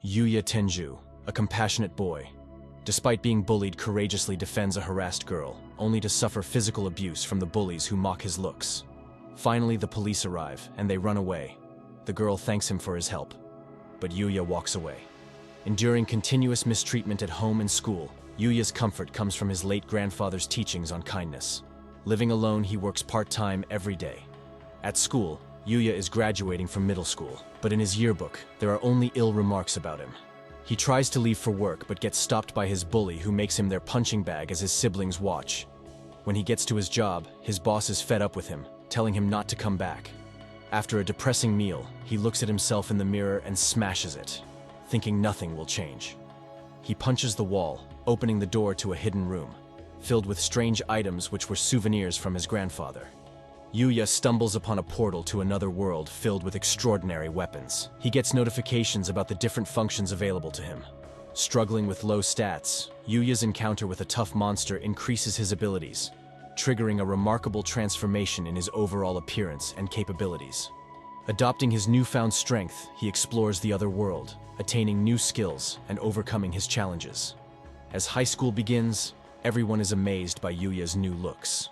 Yuya Tenju, a compassionate boy. Despite being bullied, courageously defends a harassed girl, only to suffer physical abuse from the bullies who mock his looks. Finally, the police arrive, and they run away. The girl thanks him for his help, but Yuya walks away. Enduring continuous mistreatment at home and school, Yuya's comfort comes from his late grandfather's teachings on kindness. Living alone, he works part-time every day. At school, Yuya is graduating from middle school, but in his yearbook, there are only ill remarks about him. He tries to leave for work but gets stopped by his bully, who makes him their punching bag as his siblings watch. When he gets to his job, his boss is fed up with him, telling him not to come back. After a depressing meal, he looks at himself in the mirror and smashes it, thinking nothing will change. He punches the wall, opening the door to a hidden room, filled with strange items which were souvenirs from his grandfather. Yuya stumbles upon a portal to another world filled with extraordinary weapons. He gets notifications about the different functions available to him. Struggling with low stats, Yuya's encounter with a tough monster increases his abilities, triggering a remarkable transformation in his overall appearance and capabilities. Adopting his newfound strength, he explores the other world, attaining new skills and overcoming his challenges. As high school begins, everyone is amazed by Yuya's new looks.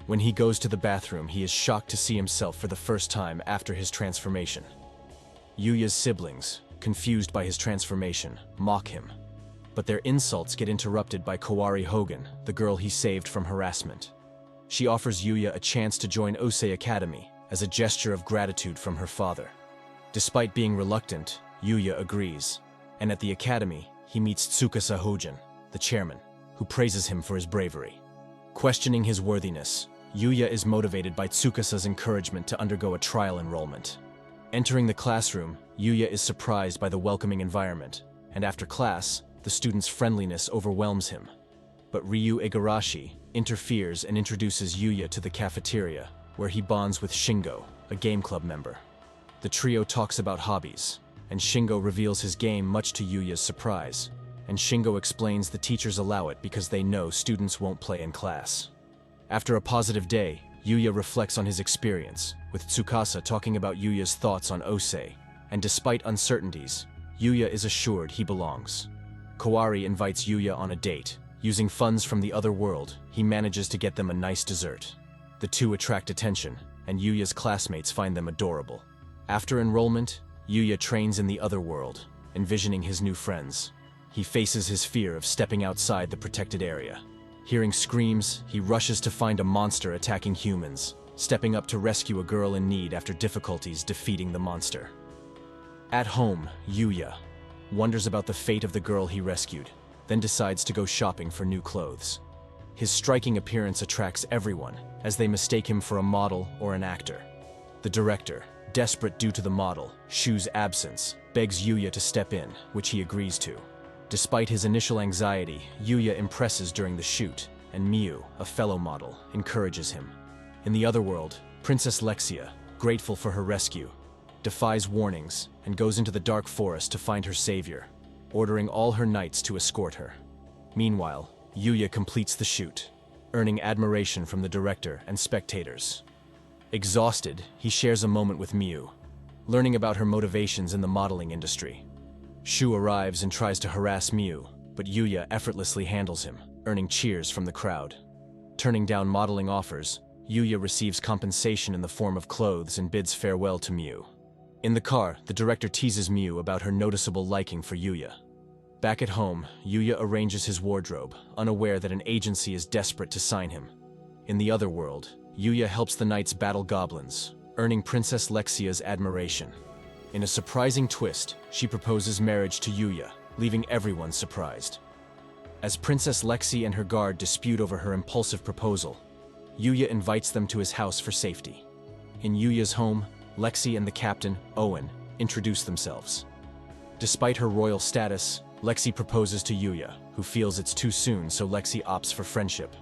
When he goes to the bathroom, he is shocked to see himself for the first time after his transformation. Yuya's siblings, confused by his transformation, mock him. But their insults get interrupted by Kawari Hogan, the girl he saved from harassment. She offers Yuya a chance to join Osei Academy as a gesture of gratitude from her father. Despite being reluctant, Yuya agrees, and at the academy, he meets Tsukasa Hojin, the chairman, who praises him for his bravery. Questioning his worthiness, Yuya is motivated by Tsukasa's encouragement to undergo a trial enrollment. Entering the classroom, Yuya is surprised by the welcoming environment, and after class, the students' friendliness overwhelms him. But Ryu Igarashi interferes and introduces Yuya to the cafeteria, where he bonds with Shingo, a game club member. The trio talks about hobbies, and Shingo reveals his game much to Yuya's surprise, and Shingo explains the teachers allow it because they know students won't play in class. After a positive day, Yuya reflects on his experience, with Tsukasa talking about Yuya's thoughts on Osei, and despite uncertainties, Yuya is assured he belongs. Kawari invites Yuya on a date. Using funds from the other world, he manages to get them a nice dessert. The two attract attention, and Yuya's classmates find them adorable. After enrollment, Yuya trains in the other world, envisioning his new friends. He faces his fear of stepping outside the protected area. Hearing screams, he rushes to find a monster attacking humans, stepping up to rescue a girl in need after difficulties defeating the monster. At home, Yuya wonders about the fate of the girl he rescued, then decides to go shopping for new clothes. His striking appearance attracts everyone, as they mistake him for a model or an actor. The director, desperate due to the model, Shu's absence, begs Yuya to step in, which he agrees to. Despite his initial anxiety, Yuya impresses during the shoot, and Miu, a fellow model, encourages him. In the other world, Princess Lexia, grateful for her rescue, defies warnings and goes into the dark forest to find her savior, ordering all her knights to escort her. Meanwhile, Yuya completes the shoot, earning admiration from the director and spectators. Exhausted, he shares a moment with Miu, learning about her motivations in the modeling industry. Shu arrives and tries to harass Miu, but Yuya effortlessly handles him, earning cheers from the crowd. Turning down modeling offers, Yuya receives compensation in the form of clothes and bids farewell to Miu. In the car, the director teases Miu about her noticeable liking for Yuya. Back at home, Yuya arranges his wardrobe, unaware that an agency is desperate to sign him. In the other world, Yuya helps the knights battle goblins, earning Princess Lexia's admiration. In a surprising twist, she proposes marriage to Yuya, leaving everyone surprised. As Princess Lexi and her guard dispute over her impulsive proposal, Yuya invites them to his house for safety. In Yuya's home, Lexi and the captain, Owen, introduce themselves. Despite her royal status, Lexi proposes to Yuya, who feels it's too soon, so Lexi opts for friendship.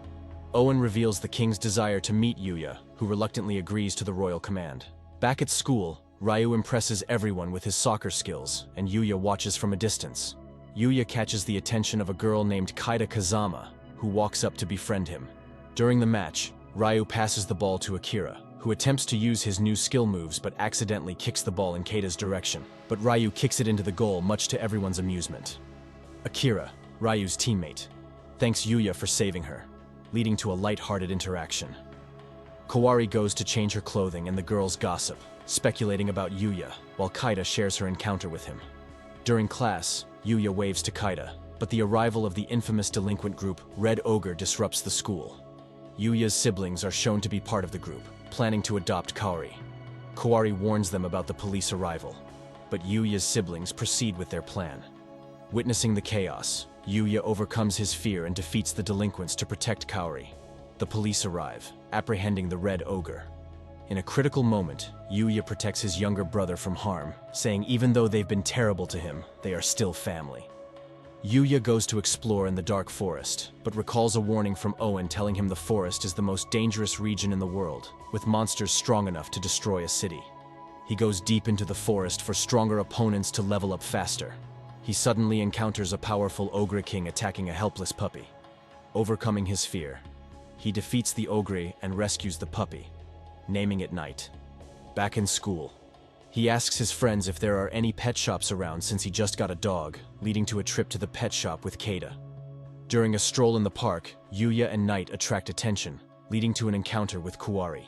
Owen reveals the king's desire to meet Yuya, who reluctantly agrees to the royal command. Back at school, Ryu impresses everyone with his soccer skills, and Yuya watches from a distance. Yuya catches the attention of a girl named Kaida Kazama, who walks up to befriend him. During the match, Ryu passes the ball to Akira, who attempts to use his new skill moves but accidentally kicks the ball in Keida's direction. But Ryu kicks it into the goal, much to everyone's amusement. Akira, Ryu's teammate, thanks Yuya for saving her, leading to a light-hearted interaction. Kawari goes to change her clothing and the girls gossip, speculating about Yuya, while Keida shares her encounter with him. During class, Yuya waves to Keida, but the arrival of the infamous delinquent group Red Ogre disrupts the school. Yuya's siblings are shown to be part of the group, planning to adopt Kaori. Kawari warns them about the police arrival, but Yuya's siblings proceed with their plan. Witnessing the chaos, Yuya overcomes his fear and defeats the delinquents to protect Kaori. The police arrive, apprehending the Red Ogre. In a critical moment, Yuya protects his younger brother from harm, saying even though they've been terrible to him, they are still family. Yuya goes to explore in the dark forest, but recalls a warning from Owen telling him the forest is the most dangerous region in the world, with monsters strong enough to destroy a city. He goes deep into the forest for stronger opponents to level up faster. He suddenly encounters a powerful ogre king attacking a helpless puppy. Overcoming his fear, he defeats the ogre and rescues the puppy, naming it Knight. Back in school, he asks his friends if there are any pet shops around since he just got a dog, leading to a trip to the pet shop with Keida. During a stroll in the park, Yuya and Knight attract attention, leading to an encounter with Kawari.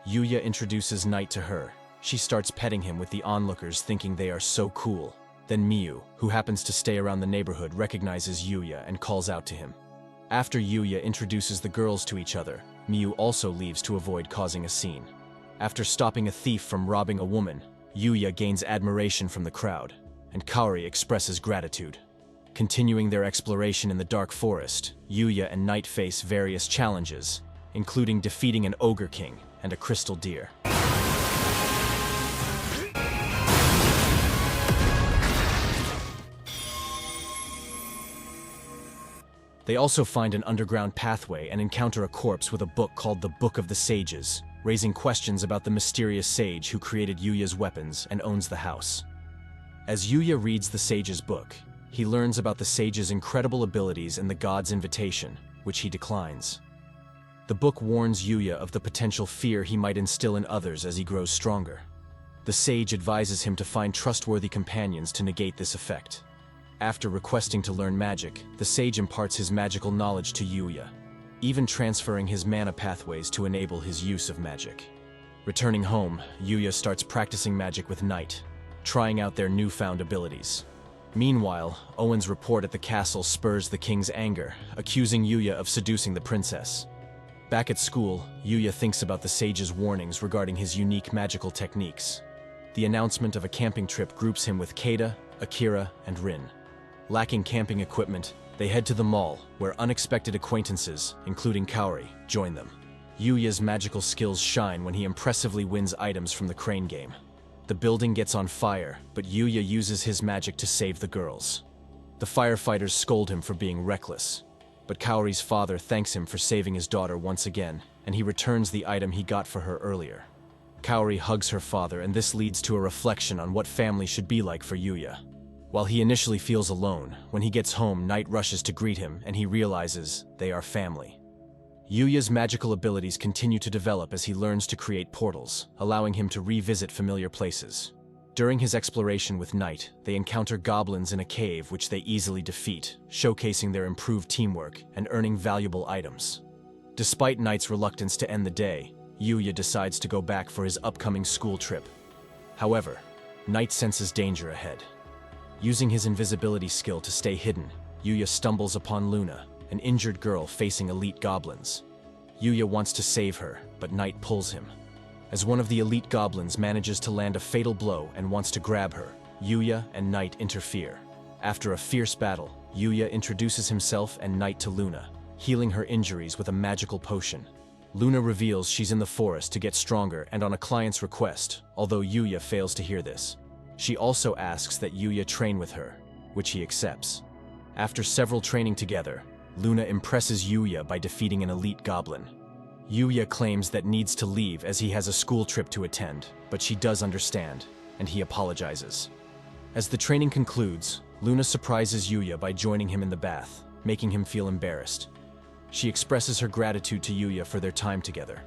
Yuya introduces Knight to her. She starts petting him with the onlookers thinking they are so cool. Then Miyu, who happens to stay around the neighborhood, recognizes Yuya and calls out to him. After Yuya introduces the girls to each other, Miyu also leaves to avoid causing a scene. After stopping a thief from robbing a woman, Yuya gains admiration from the crowd, and Kaori expresses gratitude. Continuing their exploration in the dark forest, Yuya and Knight face various challenges, including defeating an ogre king and a crystal deer. They also find an underground pathway and encounter a corpse with a book called the Book of the Sages, raising questions about the mysterious sage who created Yuya's weapons and owns the house. As Yuya reads the sage's book, he learns about the sage's incredible abilities and the god's invitation, which he declines. The book warns Yuya of the potential fear he might instill in others as he grows stronger. The sage advises him to find trustworthy companions to negate this effect. After requesting to learn magic, the sage imparts his magical knowledge to Yuya, even transferring his mana pathways to enable his use of magic. Returning home, Yuya starts practicing magic with Knight, trying out their newfound abilities. Meanwhile, Owen's report at the castle spurs the king's anger, accusing Yuya of seducing the princess. Back at school, Yuya thinks about the sage's warnings regarding his unique magical techniques. The announcement of a camping trip groups him with Keida, Akira, and Rin. Lacking camping equipment, they head to the mall, where unexpected acquaintances, including Kaori, join them. Yuya's magical skills shine when he impressively wins items from the crane game. The building gets on fire, but Yuya uses his magic to save the girls. The firefighters scold him for being reckless, but Kaori's father thanks him for saving his daughter once again, and he returns the item he got for her earlier. Kaori hugs her father, and this leads to a reflection on what family should be like for Yuya. While he initially feels alone, when he gets home, Knight rushes to greet him and he realizes they are family. Yuya's magical abilities continue to develop as he learns to create portals, allowing him to revisit familiar places. During his exploration with Knight, they encounter goblins in a cave which they easily defeat, showcasing their improved teamwork and earning valuable items. Despite Knight's reluctance to end the day, Yuya decides to go back for his upcoming school trip. However, Knight senses danger ahead. Using his invisibility skill to stay hidden, Yuya stumbles upon Luna, an injured girl facing elite goblins. Yuya wants to save her, but Knight pulls him. As one of the elite goblins manages to land a fatal blow and wants to grab her, Yuya and Knight interfere. After a fierce battle, Yuya introduces himself and Knight to Luna, healing her injuries with a magical potion. Luna reveals she's in the forest to get stronger and on a client's request, although Yuya fails to hear this. She also asks that Yuya train with her, which he accepts. After several training together, Luna impresses Yuya by defeating an elite goblin. Yuya claims that needs to leave as he has a school trip to attend, but she does understand, and he apologizes. As the training concludes, Luna surprises Yuya by joining him in the bath, making him feel embarrassed. She expresses her gratitude to Yuya for their time together.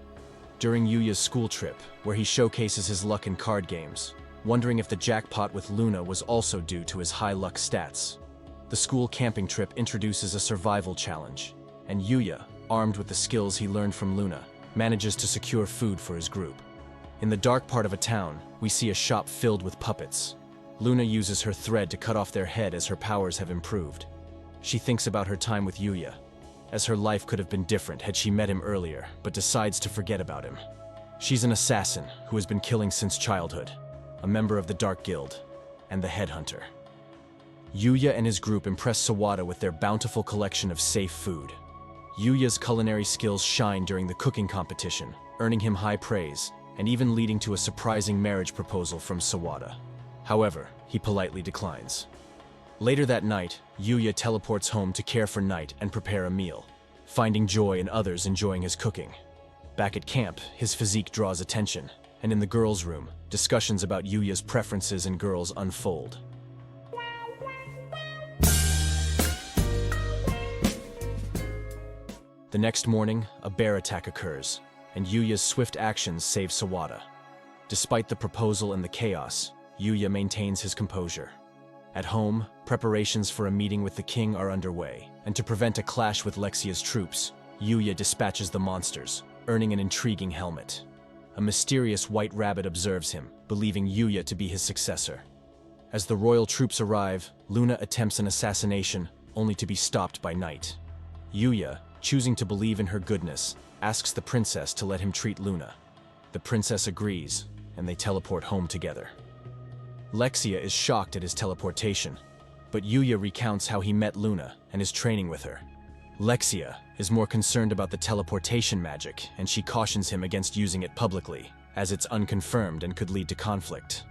during Yuya's school trip, where he showcases his luck in card games, wondering if the jackpot with Luna was also due to his high luck stats. The school camping trip introduces a survival challenge, and Yuya, armed with the skills he learned from Luna, manages to secure food for his group. In the dark part of a town, we see a shop filled with puppets. Luna uses her thread to cut off their head as her powers have improved. She thinks about her time with Yuya, as her life could have been different had she met him earlier, but decides to forget about him. She's an assassin who has been killing since childhood, a member of the Dark Guild, and the Headhunter. Yuya and his group impress Sawada with their bountiful collection of safe food. Yuya's culinary skills shine during the cooking competition, earning him high praise, and even leading to a surprising marriage proposal from Sawada. However, he politely declines. Later that night, Yuya teleports home to care for Knight and prepare a meal, finding joy in others enjoying his cooking. Back at camp, his physique draws attention, and in the girls' room, discussions about Yuya's preferences in girls unfold. The next morning, a bear attack occurs, and Yuya's swift actions save Sawada. Despite the proposal and the chaos, Yuya maintains his composure. At home, preparations for a meeting with the king are underway, and to prevent a clash with Lexia's troops, Yuya dispatches the monsters, earning an intriguing helmet. A mysterious white rabbit observes him, believing Yuya to be his successor. As the royal troops arrive, Luna attempts an assassination, only to be stopped by Knight. Yuya, choosing to believe in her goodness, asks the princess to let him treat Luna. The princess agrees, and they teleport home together. Lexia is shocked at his teleportation, but Yuya recounts how he met Luna and is training with her. Lexia is more concerned about the teleportation magic, and she cautions him against using it publicly, as it's unconfirmed and could lead to conflict.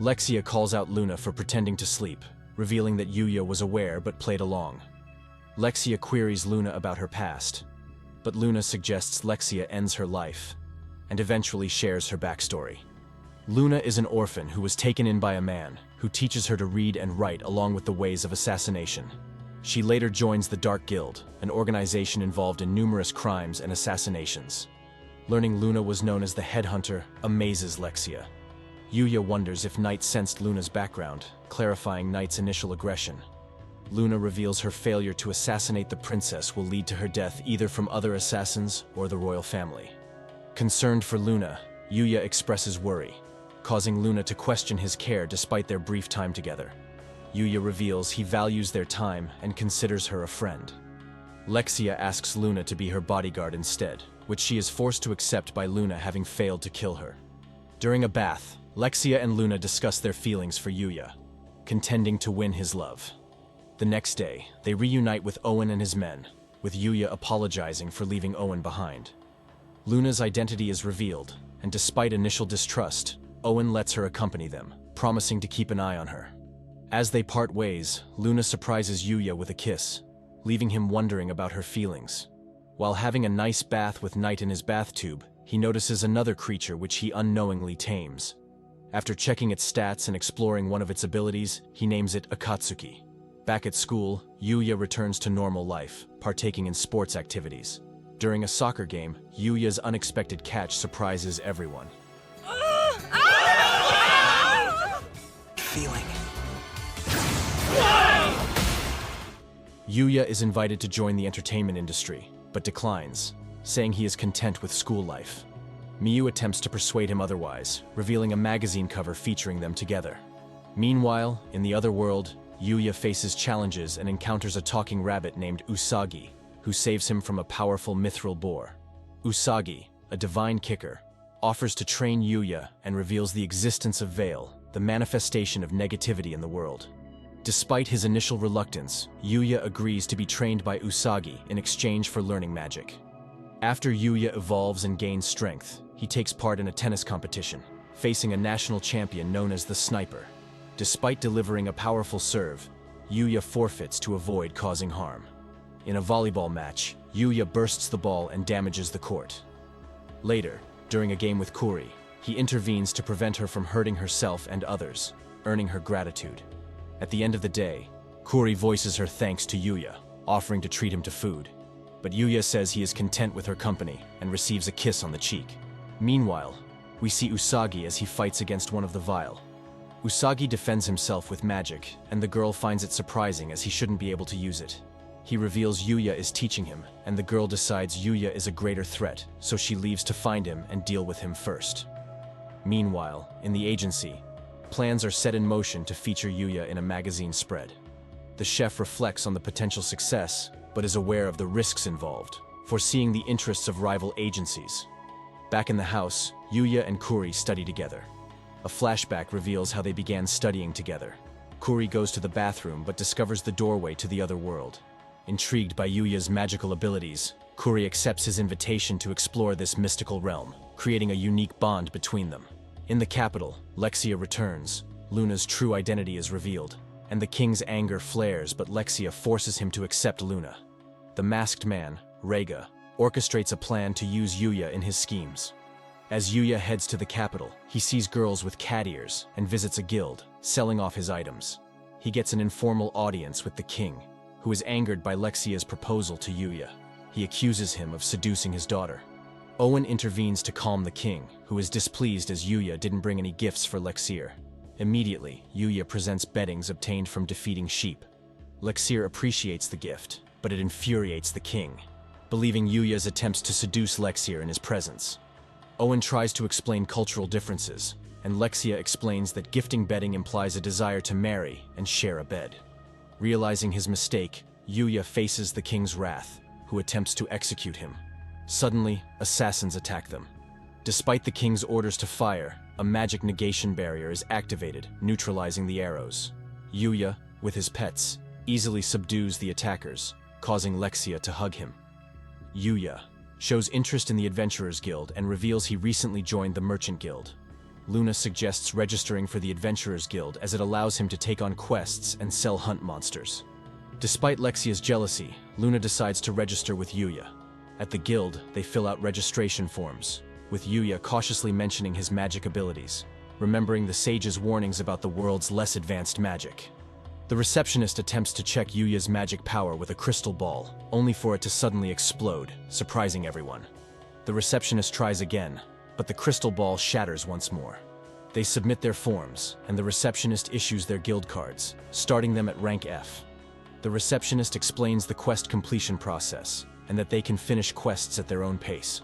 Lexia calls out Luna for pretending to sleep, revealing that Yuya was aware but played along. Lexia queries Luna about her past, but Luna suggests Lexia ends her life, and eventually shares her backstory. Luna is an orphan who was taken in by a man who teaches her to read and write along with the ways of assassination. She later joins the Dark Guild, an organization involved in numerous crimes and assassinations. Learning Luna was known as the Headhunter amazes Lexia. Yuya wonders if Knight sensed Luna's background, clarifying Knight's initial aggression. Luna reveals her failure to assassinate the princess will lead to her death either from other assassins or the royal family. Concerned for Luna, Yuya expresses worry, causing Luna to question his care despite their brief time together. Yuya reveals he values their time and considers her a friend. Lexia asks Luna to be her bodyguard instead, which she is forced to accept by Luna having failed to kill her. During a bath, Lexia and Luna discuss their feelings for Yuya, contending to win his love. The next day, they reunite with Owen and his men, with Yuya apologizing for leaving Owen behind. Luna's identity is revealed, and despite initial distrust, Owen lets her accompany them, promising to keep an eye on her. As they part ways, Luna surprises Yuya with a kiss, leaving him wondering about her feelings. While having a nice bath with Knight in his bath tube, he notices another creature which he unknowingly tames. After checking its stats and exploring one of its abilities, he names it Akatsuki. Back at school, Yuya returns to normal life, partaking in sports activities. During a soccer game, Yuya's unexpected catch surprises everyone. Feeling. Yuya is invited to join the entertainment industry, but declines, saying he is content with school life. Miyu attempts to persuade him otherwise, revealing a magazine cover featuring them together. Meanwhile, in the other world, Yuya faces challenges and encounters a talking rabbit named Usagi, who saves him from a powerful mithril boar. Usagi, a divine kicker, offers to train Yuya and reveals the existence of Veil, the manifestation of negativity in the world. Despite his initial reluctance, Yuya agrees to be trained by Usagi in exchange for learning magic. After Yuya evolves and gains strength, he takes part in a tennis competition, facing a national champion known as the Sniper. Despite delivering a powerful serve, Yuya forfeits to avoid causing harm. In a volleyball match, Yuya bursts the ball and damages the court. Later, during a game with Kuri, he intervenes to prevent her from hurting herself and others, earning her gratitude. At the end of the day, Kuri voices her thanks to Yuya, offering to treat him to food. But Yuya says he is content with her company and receives a kiss on the cheek. Meanwhile, we see Usagi as he fights against one of the Vile. Usagi defends himself with magic, and the girl finds it surprising as he shouldn't be able to use it. He reveals Yuya is teaching him, and the girl decides Yuya is a greater threat, so she leaves to find him and deal with him first. Meanwhile, in the agency, plans are set in motion to feature Yuya in a magazine spread. The chef reflects on the potential success, but is aware of the risks involved, foreseeing the interests of rival agencies. Back in the house, Yuya and Kuri study together. A flashback reveals how they began studying together. Kuri goes to the bathroom but discovers the doorway to the other world. Intrigued by Yuya's magical abilities, Kuri accepts his invitation to explore this mystical realm, creating a unique bond between them. In the capital, Lexia returns. Luna's true identity is revealed, and the king's anger flares, but Lexia forces him to accept Luna. The masked man, Reiga, orchestrates a plan to use Yuya in his schemes. As Yuya heads to the capital, he sees girls with cat ears and visits a guild, selling off his items. He gets an informal audience with the king, who is angered by Lexia's proposal to Yuya. He accuses him of seducing his daughter. Owen intervenes to calm the king, who is displeased as Yuya didn't bring any gifts for Lexir. Immediately, Yuya presents beddings obtained from defeating sheep. Lexir appreciates the gift, but it infuriates the king, believing Yuya's attempts to seduce Lexir in his presence. Owen tries to explain cultural differences, and Lexia explains that gifting bedding implies a desire to marry and share a bed. Realizing his mistake, Yuya faces the king's wrath, who attempts to execute him. Suddenly, assassins attack them. Despite the king's orders to fire, a magic negation barrier is activated, neutralizing the arrows. Yuya, with his pets, easily subdues the attackers, causing Lexia to hug him. Yuya shows interest in the Adventurers Guild and reveals he recently joined the Merchant Guild. Luna suggests registering for the Adventurers Guild as it allows him to take on quests and sell hunt monsters. Despite Lexia's jealousy, Luna decides to register with Yuya. At the guild, they fill out registration forms, with Yuya cautiously mentioning his magic abilities, remembering the sage's warnings about the world's less advanced magic. The receptionist attempts to check Yuya's magic power with a crystal ball, only for it to suddenly explode, surprising everyone. The receptionist tries again, but the crystal ball shatters once more. They submit their forms, and the receptionist issues their guild cards, starting them at rank F. The receptionist explains the quest completion process, and that they can finish quests at their own pace.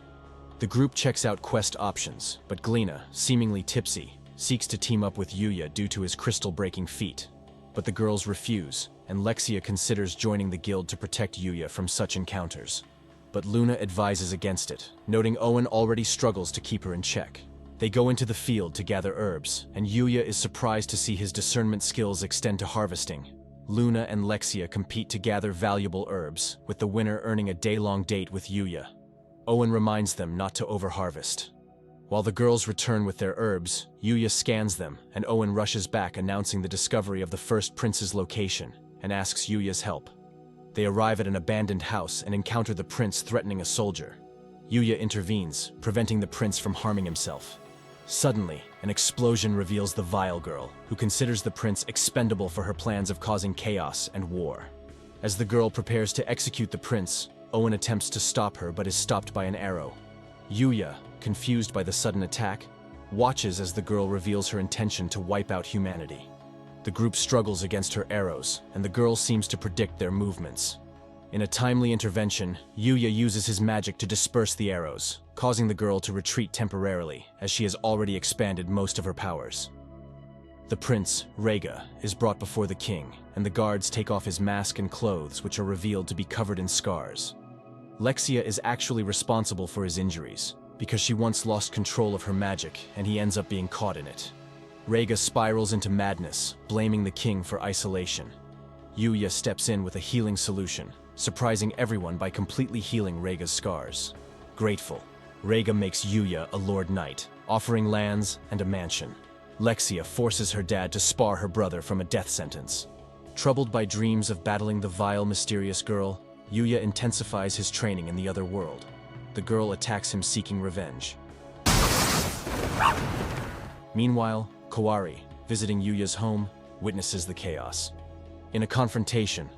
The group checks out quest options, but Glina, seemingly tipsy, seeks to team up with Yuya due to his crystal-breaking feat. But the girls refuse, and Lexia considers joining the guild to protect Yuya from such encounters. But Luna advises against it, noting Owen already struggles to keep her in check. They go into the field to gather herbs, and Yuya is surprised to see his discernment skills extend to harvesting. Luna and Lexia compete to gather valuable herbs, with the winner earning a day-long date with Yuya. Owen reminds them not to overharvest. While the girls return with their herbs, Yuya scans them, and Owen rushes back announcing the discovery of the first prince's location, and asks Yuya's help. They arrive at an abandoned house and encounter the prince threatening a soldier. Yuya intervenes, preventing the prince from harming himself. Suddenly, an explosion reveals the Vile Girl, who considers the prince expendable for her plans of causing chaos and war. As the girl prepares to execute the prince, Owen attempts to stop her but is stopped by an arrow. Yuya, confused by the sudden attack, watches as the girl reveals her intention to wipe out humanity. The group struggles against her arrows, and the girl seems to predict their movements. In a timely intervention, Yuya uses his magic to disperse the arrows, causing the girl to retreat temporarily, as she has already expanded most of her powers. The prince, Reiga, is brought before the king, and the guards take off his mask and clothes, which are revealed to be covered in scars. Lexia is actually responsible for his injuries, because she once lost control of her magic, and he ends up being caught in it. Reiga spirals into madness, blaming the king for isolation. Yuya steps in with a healing solution, surprising everyone by completely healing Reiga's scars. Grateful, Reiga makes Yuya a Lord Knight, offering lands and a mansion. Lexia forces her dad to spar her brother from a death sentence. Troubled by dreams of battling the vile, mysterious girl, Yuya intensifies his training in the other world. The girl attacks him seeking revenge. Meanwhile, Kawari, visiting Yuya's home, witnesses the chaos. In a confrontation,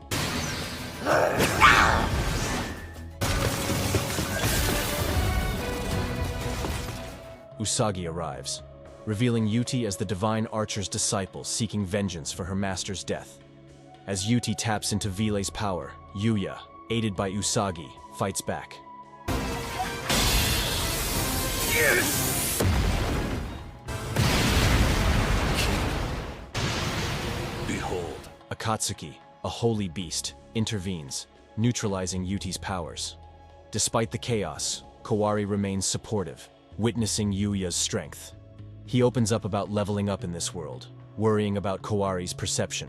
Usagi arrives, revealing Yuti as the divine archer's disciple seeking vengeance for her master's death. As Yuti taps into Vile's power, Yuya, aided by Usagi, fights back. Behold. Akatsuki, a holy beast, intervenes, neutralizing Yuti's powers. Despite the chaos, Kawari remains supportive, witnessing Yuya's strength. He opens up about leveling up in this world, worrying about Kawari's perception.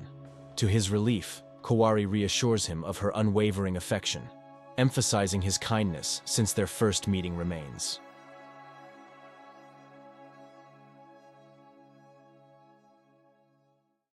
To his relief, Kawari reassures him of her unwavering affection, emphasizing his kindness since their first meeting remains.